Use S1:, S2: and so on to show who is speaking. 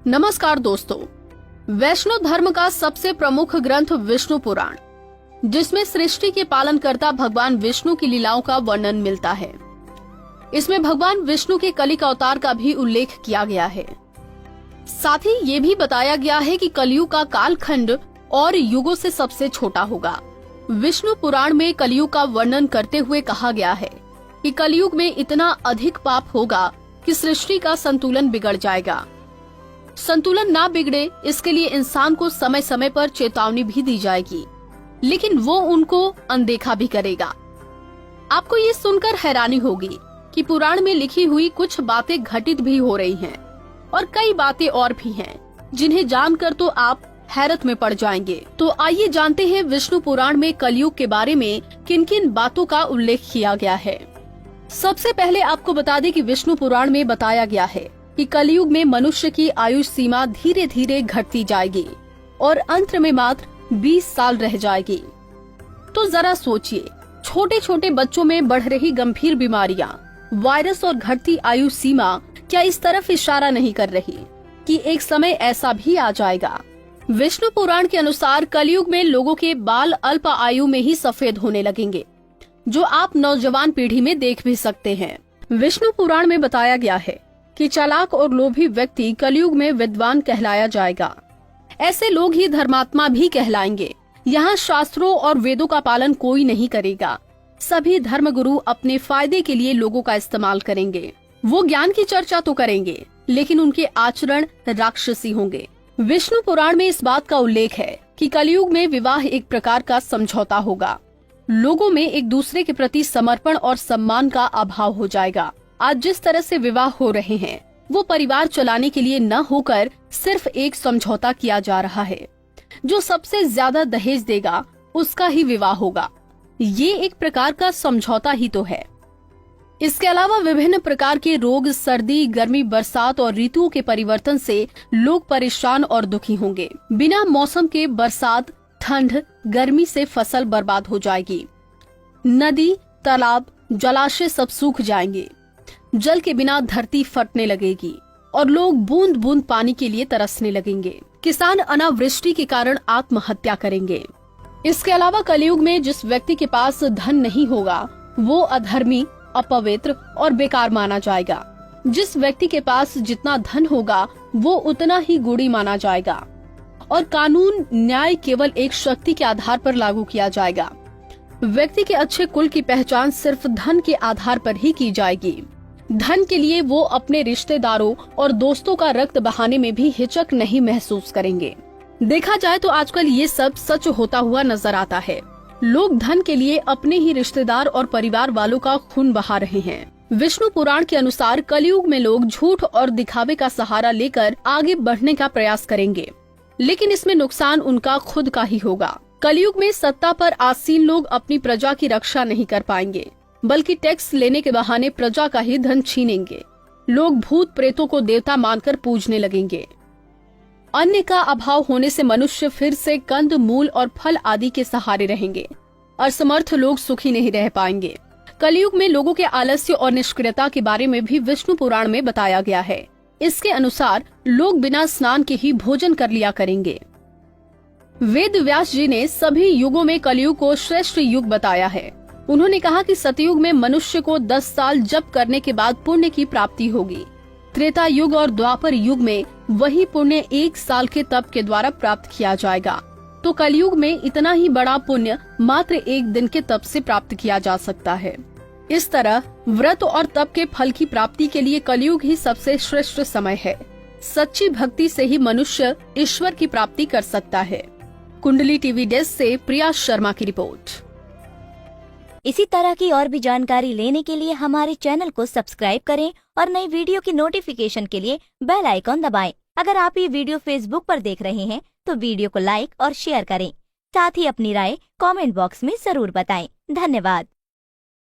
S1: नमस्कार दोस्तों, वैष्णव धर्म का सबसे प्रमुख ग्रंथ विष्णु पुराण, जिसमें सृष्टि के पालनकर्ता भगवान विष्णु की लीलाओं का वर्णन मिलता है। इसमें भगवान विष्णु के कलिक अवतार का भी उल्लेख किया गया है। साथ ही ये भी बताया गया है कि कलयुग का कालखंड और युगों से सबसे छोटा होगा। विष्णु पुराण में कलयुग का वर्णन करते हुए कहा गया है कि कलयुग में इतना अधिक पाप होगा कि सृष्टि का संतुलन बिगड़ जाएगा। संतुलन ना बिगड़े, इसके लिए इंसान को समय समय पर चेतावनी भी दी जाएगी, लेकिन वो उनको अनदेखा भी करेगा। आपको ये सुनकर हैरानी होगी कि पुराण में लिखी हुई कुछ बातें घटित भी हो रही हैं और कई बातें और भी हैं जिन्हें जानकर तो आप हैरत में पड़ जाएंगे। तो आइए जानते हैं विष्णु पुराण में कलयुग के बारे में किन किन बातों का उल्लेख किया गया है। सबसे पहले आपको बता दें कि विष्णु पुराण में बताया गया है कि कलयुग में मनुष्य की आयु सीमा धीरे धीरे घटती जाएगी और अंत में मात्र 20 साल रह जाएगी। तो जरा सोचिए, छोटे छोटे बच्चों में बढ़ रही गंभीर बीमारियां, वायरस और घटती आयु सीमा क्या इस तरफ इशारा नहीं कर रही कि एक समय ऐसा भी आ जाएगा। विष्णु पुराण के अनुसार कलयुग में लोगों के बाल अल्प आयु में ही सफेद होने लगेंगे, जो आप नौजवान पीढ़ी में देख भी सकते हैं। विष्णु पुराण में बताया गया है कि चालाक और लोभी व्यक्ति कलयुग में विद्वान कहलाया जाएगा। ऐसे लोग ही धर्मात्मा भी कहलाएंगे। यहाँ शास्त्रों और वेदों का पालन कोई नहीं करेगा। सभी धर्मगुरु अपने फायदे के लिए लोगों का इस्तेमाल करेंगे। वो ज्ञान की चर्चा तो करेंगे, लेकिन उनके आचरण राक्षसी होंगे। विष्णु पुराण में इस बात का उल्लेख है कि कलयुग में विवाह एक प्रकार का समझौता होगा। लोगों में एक दूसरे के प्रति समर्पण और सम्मान का अभाव हो जाएगा। आज जिस तरह से विवाह हो रहे हैं, वो परिवार चलाने के लिए न होकर सिर्फ एक समझौता किया जा रहा है। जो सबसे ज्यादा दहेज देगा उसका ही विवाह होगा। ये एक प्रकार का समझौता ही तो है। इसके अलावा विभिन्न प्रकार के रोग, सर्दी, गर्मी, बरसात और ऋतुओं के परिवर्तन से लोग परेशान और दुखी होंगे। बिना मौसम के बरसात, ठंड, गर्मी से फसल बर्बाद हो जाएगी। नदी, तालाब, जलाशय सब सूख जाएंगे। जल के बिना धरती फटने लगेगी और लोग बूंद बूंद पानी के लिए तरसने लगेंगे। किसान अनावृष्टि के कारण आत्महत्या करेंगे। इसके अलावा कलयुग में जिस व्यक्ति के पास धन नहीं होगा वो अधर्मी, अपवित्र और बेकार माना जाएगा। जिस व्यक्ति के पास जितना धन होगा वो उतना ही गुणी माना जाएगा और कानून न्याय केवल एक शक्ति के आधार पर लागू किया जाएगा। व्यक्ति के अच्छे कुल की पहचान सिर्फ धन के आधार पर ही की जाएगी। धन के लिए वो अपने रिश्तेदारों और दोस्तों का रक्त बहाने में भी हिचक नहीं महसूस करेंगे। देखा जाए तो आजकल ये सब सच होता हुआ नजर आता है। लोग धन के लिए अपने ही रिश्तेदार और परिवार वालों का खून बहा रहे हैं। विष्णु पुराण के अनुसार कलयुग में लोग झूठ और दिखावे का सहारा लेकर आगे बढ़ने का प्रयास करेंगे, लेकिन इसमें नुकसान उनका खुद का ही होगा। कलयुग में सत्ता पर आसीन लोग अपनी प्रजा की रक्षा नहीं कर पाएंगे, बल्कि टैक्स लेने के बहाने प्रजा का ही धन छीनेंगे। लोग भूत प्रेतों को देवता मानकर पूजने लगेंगे। अन्न का अभाव होने से मनुष्य फिर से कंद, मूल और फल आदि के सहारे रहेंगे। असमर्थ लोग सुखी नहीं रह पाएंगे। कलयुग में लोगों के आलस्य और निष्क्रियता के बारे में भी विष्णु पुराण में बताया गया है। इसके अनुसार लोग बिना स्नान के ही भोजन कर लिया करेंगे। वेद व्यास जी ने सभी युगों में कलयुग को श्रेष्ठ युग बताया है। उन्होंने कहा कि सतयुग में मनुष्य को 10 साल जप करने के बाद पुण्य की प्राप्ति होगी। त्रेता युग और द्वापर युग में वही पुण्य 1 साल के तप के द्वारा प्राप्त किया जाएगा। तो कलयुग में इतना ही बड़ा पुण्य मात्र 1 दिन के तप से प्राप्त किया जा सकता है। इस तरह व्रत और तप के फल की प्राप्ति के लिए कलयुग ही सबसे श्रेष्ठ समय है। सच्ची भक्ति से ही मनुष्य ईश्वर की प्राप्ति कर सकता है। कुंडली टीवी डेस्क से प्रिया शर्मा की रिपोर्ट।
S2: इसी तरह की और भी जानकारी लेने के लिए हमारे चैनल को सब्सक्राइब करें और नई वीडियो की नोटिफिकेशन के लिए बेल आइकॉन दबाएं। अगर आप ये वीडियो फेसबुक पर देख रहे हैं तो वीडियो को लाइक और शेयर करें। साथ ही अपनी राय कमेंट बॉक्स में जरूर बताएं। धन्यवाद।